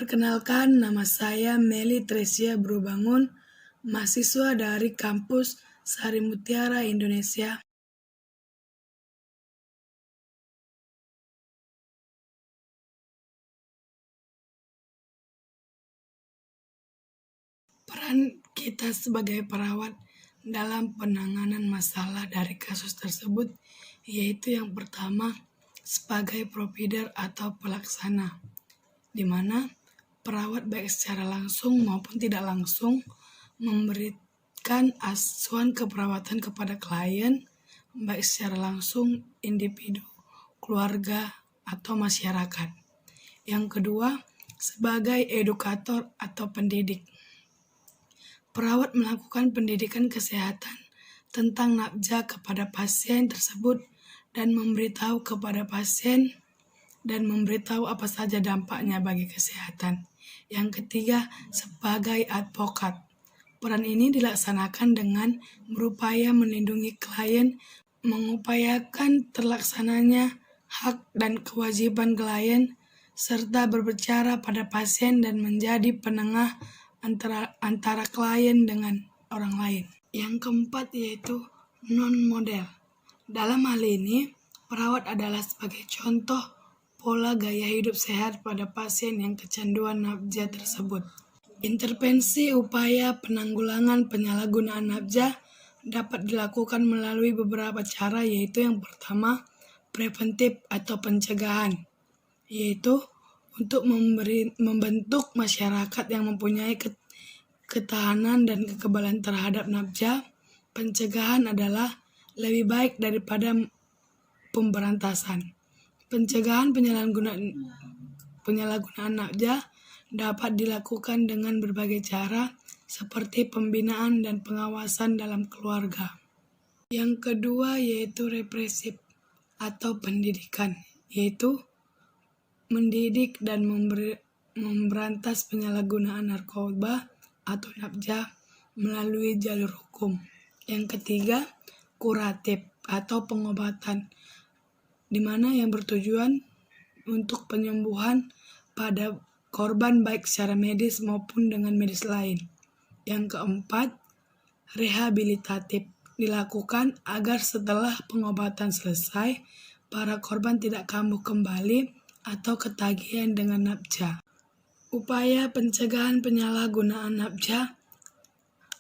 Perkenalkan, nama saya Meli Tresia Brubangun, mahasiswa dari kampus Sari Mutiara, Indonesia. Peran kita sebagai perawat dalam penanganan masalah dari kasus tersebut, yaitu yang pertama, sebagai provider atau pelaksana, di mana perawat baik secara langsung maupun tidak langsung memberikan asuhan keperawatan kepada klien, baik secara langsung individu, keluarga, atau masyarakat. Yang kedua, sebagai edukator atau pendidik. Perawat melakukan pendidikan kesehatan tentang nafza kepada pasien tersebut dan memberitahu kepada pasien dan memberitahu apa saja dampaknya bagi kesehatan. Yang ketiga, sebagai advokat. Peran ini dilaksanakan dengan berupaya melindungi klien, mengupayakan terlaksananya hak dan kewajiban klien, serta berbicara pada pasien dan menjadi penengah antara klien dengan orang lain. Yang keempat yaitu non-model. Dalam hal ini, perawat adalah sebagai contoh pola gaya hidup sehat pada pasien yang kecanduan nafza tersebut. Intervensi upaya penanggulangan penyalahgunaan nafza dapat dilakukan melalui beberapa cara, yaitu yang pertama, preventif atau pencegahan, yaitu untuk membentuk masyarakat yang mempunyai ketahanan dan kekebalan terhadap nafza. Pencegahan adalah lebih baik daripada pemberantasan. Pencegahan penyalahgunaan nafza dapat dilakukan dengan berbagai cara, seperti pembinaan dan pengawasan dalam keluarga. Yang kedua yaitu represif atau pendidikan, yaitu mendidik dan memberantas penyalahgunaan narkoba atau nafza melalui jalur hukum. Yang ketiga, kuratif atau pengobatan, di mana yang bertujuan untuk penyembuhan pada korban baik secara medis maupun dengan medis lain. Yang keempat, rehabilitatif, dilakukan agar setelah pengobatan selesai, para korban tidak kambuh kembali atau ketagihan dengan nafza. Upaya pencegahan penyalahgunaan nafza.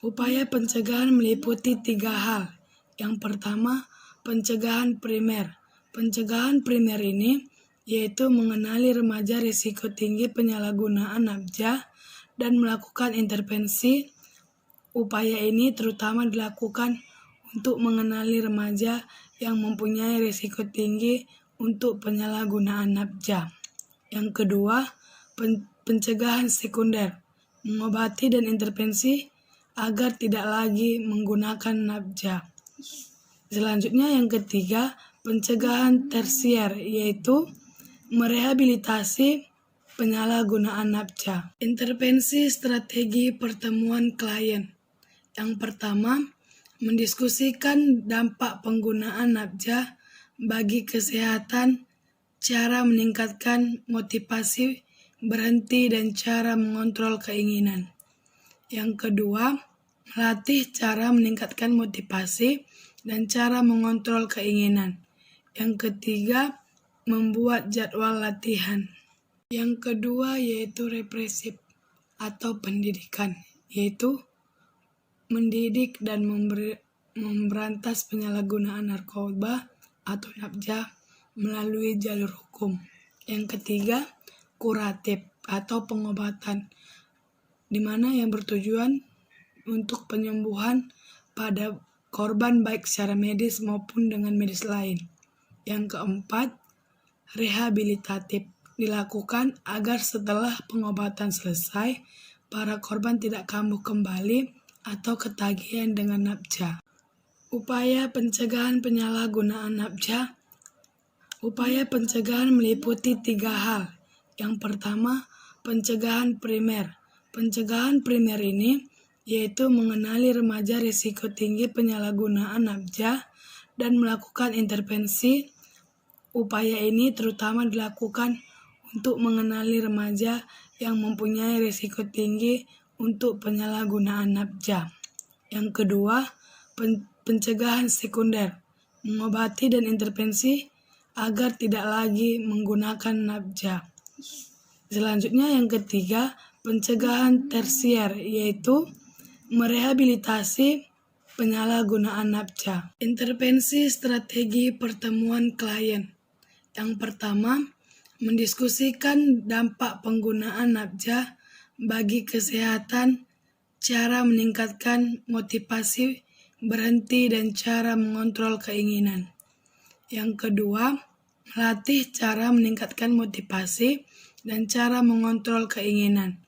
Upaya pencegahan meliputi 3 hal. Yang pertama, pencegahan primer. Pencegahan primer ini yaitu mengenali remaja risiko tinggi penyalahgunaan nafza dan melakukan intervensi. Upaya ini terutama dilakukan untuk mengenali remaja yang mempunyai risiko tinggi untuk penyalahgunaan nafza. Yang kedua, pencegahan sekunder, mengobati dan intervensi agar tidak lagi menggunakan nafza. Selanjutnya yang ketiga, pencegahan tersier, yaitu merehabilitasi penyalahgunaan nafza. Intervensi strategi pertemuan klien. Yang pertama, mendiskusikan dampak penggunaan nafza bagi kesehatan, cara meningkatkan motivasi berhenti dan cara mengontrol keinginan. Yang kedua, melatih cara meningkatkan motivasi dan cara mengontrol keinginan. Yang ketiga, membuat jadwal latihan. Yang kedua yaitu represif atau pendidikan, yaitu mendidik dan memberantas penyalahgunaan narkoba atau nafza melalui jalur hukum. Yang ketiga, kuratif atau pengobatan, di mana yang bertujuan untuk penyembuhan pada korban baik secara medis maupun dengan medis lain. Yang keempat, rehabilitatif, dilakukan agar setelah pengobatan selesai, para korban tidak kambuh kembali atau ketagihan dengan nafza. Upaya pencegahan penyalahgunaan nafza. Upaya pencegahan meliputi 3 hal. Yang pertama, pencegahan primer. Pencegahan primer ini yaitu mengenali remaja risiko tinggi penyalahgunaan nafza dan melakukan intervensi. Upaya ini terutama dilakukan untuk mengenali remaja yang mempunyai risiko tinggi untuk penyalahgunaan nafza. Yang kedua, pencegahan sekunder, mengobati dan intervensi agar tidak lagi menggunakan nafza. Selanjutnya yang ketiga, pencegahan tersier, yaitu merehabilitasi penyalahgunaan nafza. Intervensi strategi pertemuan klien. Yang pertama, mendiskusikan dampak penggunaan nafza bagi kesehatan, cara meningkatkan motivasi berhenti dan cara mengontrol keinginan. Yang kedua, melatih cara meningkatkan motivasi dan cara mengontrol keinginan.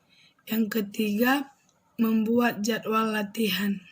Yang ketiga, membuat jadwal latihan.